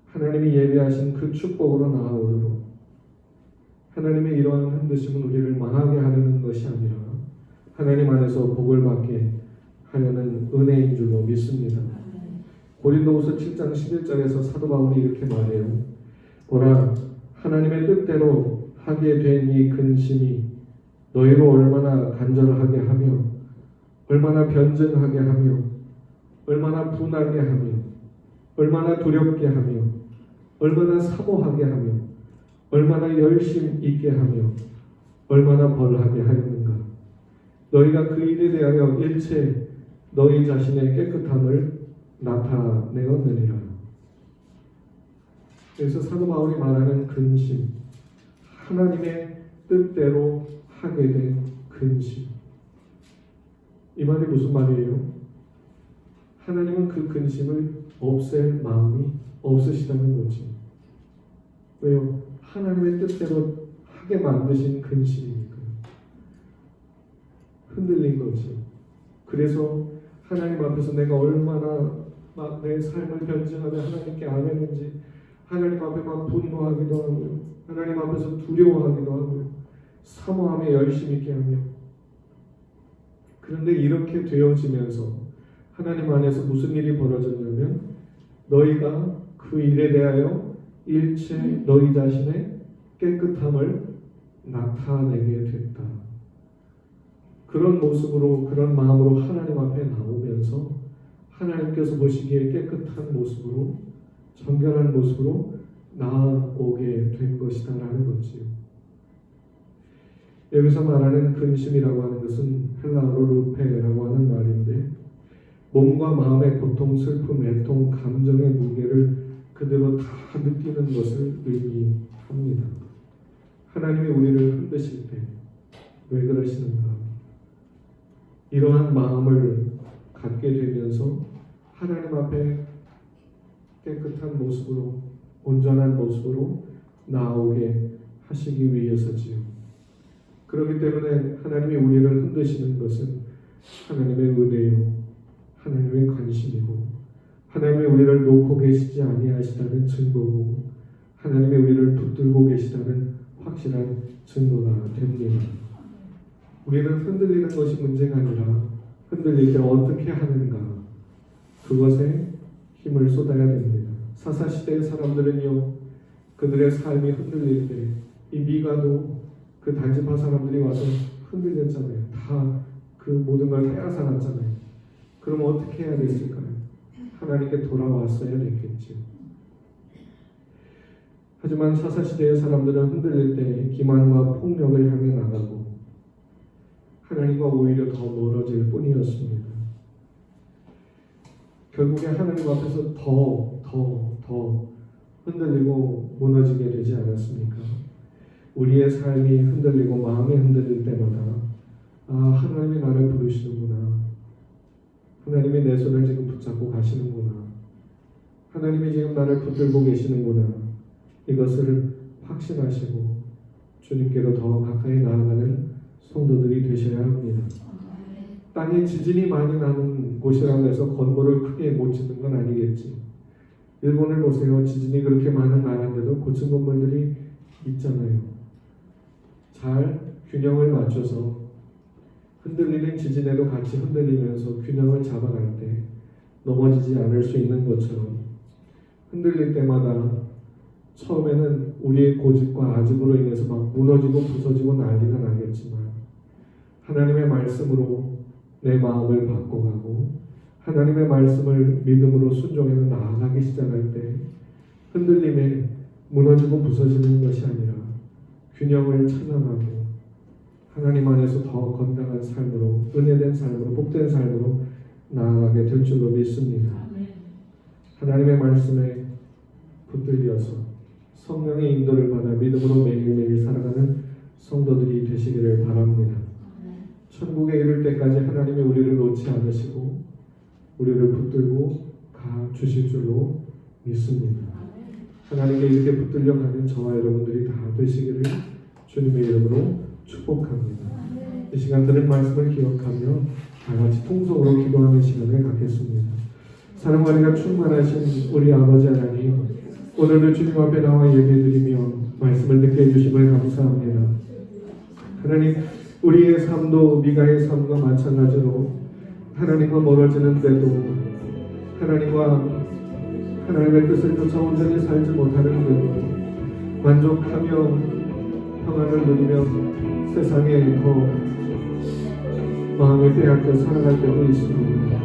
하나님이 예비하신 그 축복으로 나아오도록, 하나님의 이러한 흔드심은 우리를 망하게 하려는 것이 아니라 하나님 안에서 복을 받게 하려는 은혜인 줄로 믿습니다. 고린도후서 7장 11절에서 사도 바울이 이렇게 말해요. 보라, 하나님의 뜻대로 하게 된 이 근심이 너희로 얼마나 간절하게 하며 얼마나 변증하게 하며 얼마나 분하게 하며 얼마나 두렵게 하며 얼마나 사모하게 하며 얼마나 열심 있게 하며 얼마나 벌하게 하였는가. 너희가 그 일에 대하여 일체 너희 자신의 깨끗함을 나타내었느니라. 그래서 사도 바울이 말하는 근심, 하나님의 뜻대로 하게 된 근심, 이 말이 무슨 말이에요? 하나님은 그 근심을 없앨 마음이 없으시다는 거지. 왜요? 하나님의 뜻대로 하게 만드신 근심이니까. 흔들린 거지. 그래서 하나님 앞에서 내가 얼마나 막 내 삶을 변증하며 하나님께 안 했는지 하나님 앞에 막 분노하기도 하고요, 하나님 앞에서 두려워하기도 하고요, 사모하며 열심히 있게 하며 그런데 이렇게 되어지면서 하나님 안에서 무슨 일이 벌어졌냐면 너희가 그 일에 대하여 일체 너희 자신의 깨끗함을 나타내게 됐다. 그런 모습으로 그런 마음으로 하나님 앞에 나오면서 하나님께서 보시기에 깨끗한 모습으로 정결한 모습으로 나오게 된 것이다라는 거지요. 여기서 말하는 근심이라고 하는 것은 헬라어로 루페라고 하는 말인데 몸과 마음의 고통, 슬픔, 애통, 감정의 무게를 그대로 다 느끼는 것을 의미합니다. 하나님이 우리를 흔드실 때 왜 그러시는가? 이러한 마음을 갖게 되면서 하나님 앞에 깨끗한 모습으로 온전한 모습으로 나오게 하시기 위해서지요. 그렇기 때문에 하나님이 우리를 흔드시는 것은 하나님의 은혜요, 하나님의 관심이고 하나님이 우리를 놓고 계시지 아니하시다는 증거고 하나님이 우리를 붙들고 계시다는 확실한 증거가 됩니다. 우리는 흔들리는 것이 문제가 아니라 흔들릴 때 어떻게 하는가 그것에 힘을 쏟아야 됩니다. 사사시대의 사람들은요 그들의 삶이 흔들릴 때 이 미가도 그 단지파 사람들이 와서 흔들렸잖아요. 다 그 모든 걸 빼앗아갔잖아요. 그럼 어떻게 해야 됐을까요? 하나님께 돌아왔어야 됐겠죠. 하지만 사사시대의 사람들은 흔들릴 때 기만과 폭력을 향해 나가고 하나님과 오히려 더 멀어질 뿐이었습니다. 결국에 하나님 앞에서 더 흔들리고 무너지게 되지 않았습니까? 우리의 삶이 흔들리고 마음이 흔들릴 때마다 하나님이 나를 부르시는구나. 하나님이 내 손을 지금 붙잡고 가시는구나. 하나님이 지금 나를 붙들고 계시는구나. 이것을 확신하시고 주님께로 더 가까이 나아가는 성도들이 되셔야 합니다. 땅에 지진이 많이 나는 곳이라고 해서 건물을 크게 못 짓는 건 아니겠지. 일본을 보세요. 지진이 그렇게 많은 나라인데도 고층 건물들이 있잖아요. 잘 균형을 맞춰서 흔들리는 지진에도 같이 흔들리면서 균형을 잡아갈 때 넘어지지 않을 수 있는 것처럼 흔들릴 때마다 처음에는 우리의 고집과 아집으로 인해서 막 무너지고 부서지고 난리가 나겠지만 하나님의 말씀으로 내 마음을 바꿔가고 하나님의 말씀을 믿음으로 순종해서 나아가기 시작할 때 흔들림에 무너지고 부서지는 것이 아니라 균형을 찾아가고 하나님 안에서 더 건강한 삶으로 은혜된 삶으로 복된 삶으로 나아가게 될 줄로 믿습니다. 하나님의 말씀에 붙들려서 성령의 인도를 받아 믿음으로 매일매일 살아가는 성도들이 되시기를 바랍니다. 천국에 이를 때까지 하나님이 우리를 놓지 않으시고 우리를 붙들고 가 주실 줄로 믿습니다. 하나님께 이렇게 붙들려가는 저와 여러분들이 다 되시기를 주님의 이름으로 축복합니다. 이 시간 들은 말씀을 기억하며 다 같이 통성으로 기도하는 시간을 갖겠습니다. 사랑과 충만하신 우리 아버지 하나님, 오늘도 주님 앞에 나와 예배드리며 말씀을 듣게 해주심을 감사합니다. 하나님, 우리의 삶도 미가의 삶과 마찬가지로 하나님과 멀어지는데도 하나님의 뜻을 쫓아 온전히 살지 못하는데도 만족하며 평안을 누리며 세상에 더 마음을 빼앗겨 살아갈 때도 있습니다.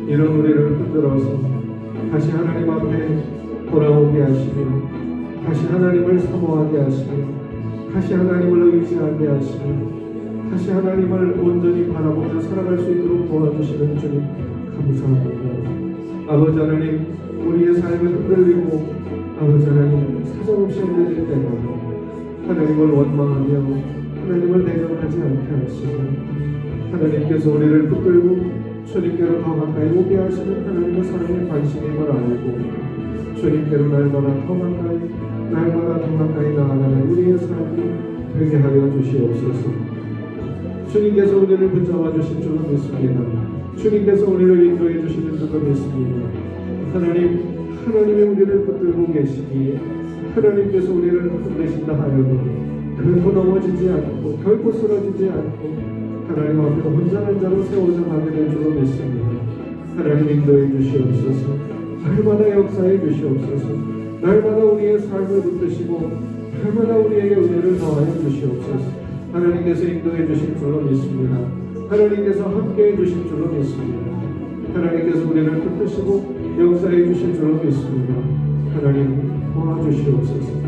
이런 우리를 흔들어서 다시 하나님 앞에 돌아오게 하시며 다시 하나님을 사모하게 하시며 다시 하나님을 의지하게 하시며 다시 하나님을 온전히 바라보며 살아갈 수 있도록 도와주시는 주님 감사합니다. 아버지 하나님, 우리의 삶을 흔들리고 아버지 하나님 사정없이 흔들릴 때마다 하나님을 원망하며 하나님을 대적하지 않게 하시고 하나님께서 우리를 붙들고 주님께로 더 가까이 오게 하시는 하나님의 사랑의 관심임을 알고 주님께로 날마다 더 가까이 나아가는 우리의 삶이 되게 하여 주시옵소서. 주님께서 우리를 붙잡아 주신 줄로 믿습니다. 주님께서 우리를 인도해 주시는 줄로 믿습니다. 하나님이 우리를 붙들고 계시기에 하나님께서 우리를 흔드신다 하여도 결코 넘어지지 않고 결코 쓰러지지 않고 하나님 앞에 혼자는 자로 세워져 가게 될 줄로 믿습니다. 하나님 인도해 주시옵소서. 날마다 역사해 주시옵소서. 날마다 우리의 삶을 붙드시고 날마다 우리에게 은혜를 더하여 주시옵소서. 하나님께서 인도해 주실 줄로 믿습니다. 하나님께서 함께해 주실 줄로 믿습니다. 하나님께서 우리를 붙드시고 역사해 주실 줄로 믿습니다. 하나님 도와주시옵소서.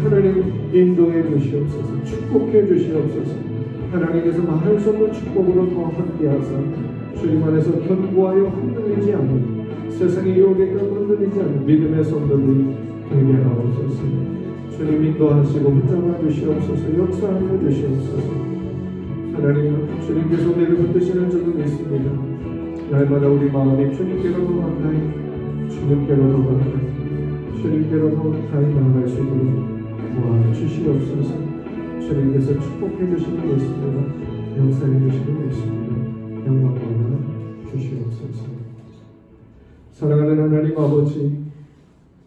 하나님 인도해 주시옵소서. 축복해 주시옵소서. 하나님께서 말할 수 없는 축복으로 더 함께하사 주님 안에서 견고하여 흔들리지 않는 세상의 유혹에 흔들리지 않는 믿음의 성도들이 되게 하옵소서. 주님 인도하시고 붙잡아 주시옵소서. 역사하여 주시옵소서. 하나님 주님께서 우리를 붙드시는 줄로 믿습니다. 날마다 우리 마음이 주님께로 더 가까이 주님께로 더 가까이 주님께로 더 가까이 나아갈 수 있도록 도와주시옵소서. 주님께서 축복해 주시는 예수님과 역사해 주시는 예수님과 영광받아 주시옵소서. 사랑하는 하나님 아버지,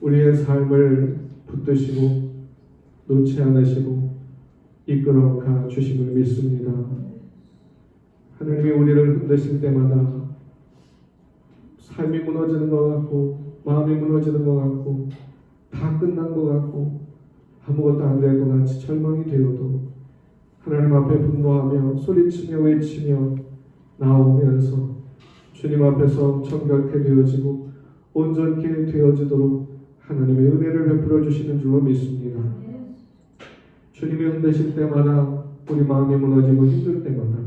우리의 삶을 붙드시고 놓지 않으시고 이끌어가 주심을 믿습니다. 하나님이 우리를 흔드실 때마다 삶이 무너지는 것 같고 마음이 무너지는 것 같고 다 끝난 것 같고 아무것도 안 될 것 같이 절망이 되어도 하나님 앞에 분노하며 소리치며 외치며 나오면서 주님 앞에서 정결케 되어지고 온전케 되어지도록 하나님의 은혜를 베풀어 주시는 줄로 믿습니다. 주님이 흔드실 때마다 우리 마음이 무너지고 힘들 때마다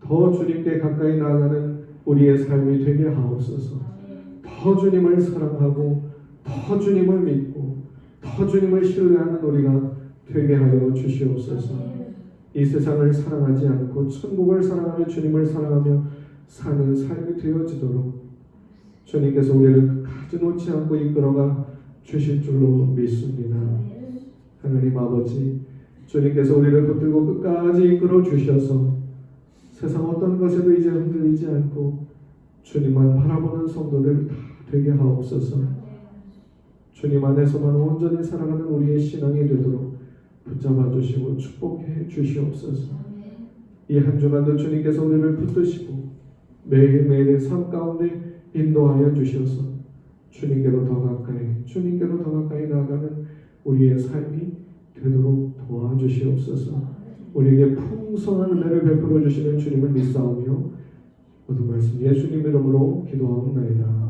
더 주님께 가까이 나아가는 우리의 삶이 되게 하옵소서. 더 주님을 사랑하고 더 주님을 믿고 더 주님을 신뢰하는 우리가 되게 하여 주시옵소서. 이 세상을 사랑하지 않고 천국을 사랑하며 주님을 사랑하며 사는 삶이 되어지도록 주님께서 우리를 가지 놓지 않고 이끌어가 주실 줄로 믿습니다. 하나님 아버지, 주님께서 우리를 붙들고 끝까지 이끌어 주셔서 세상 어떤 것에도 이제 흔들리지 않고 주님만 바라보는 성도들 다 되게 하옵소서. 주님 안에서만 온전히 살아가는 우리의 신앙이 되도록 붙잡아 주시고 축복해 주시옵소서. 이 한 주간도 주님께서 우리를 붙드시고 매일매일의 삶 가운데 인도하여 주셔서 주님께로 더 가까이 나아가는 우리의 삶이 되도록 도와주시옵소서. 우리에게 풍성한 은혜를 베풀어 주시는 주님을 믿사오며 모든 말씀 예수님 이름으로 기도하옵나이다.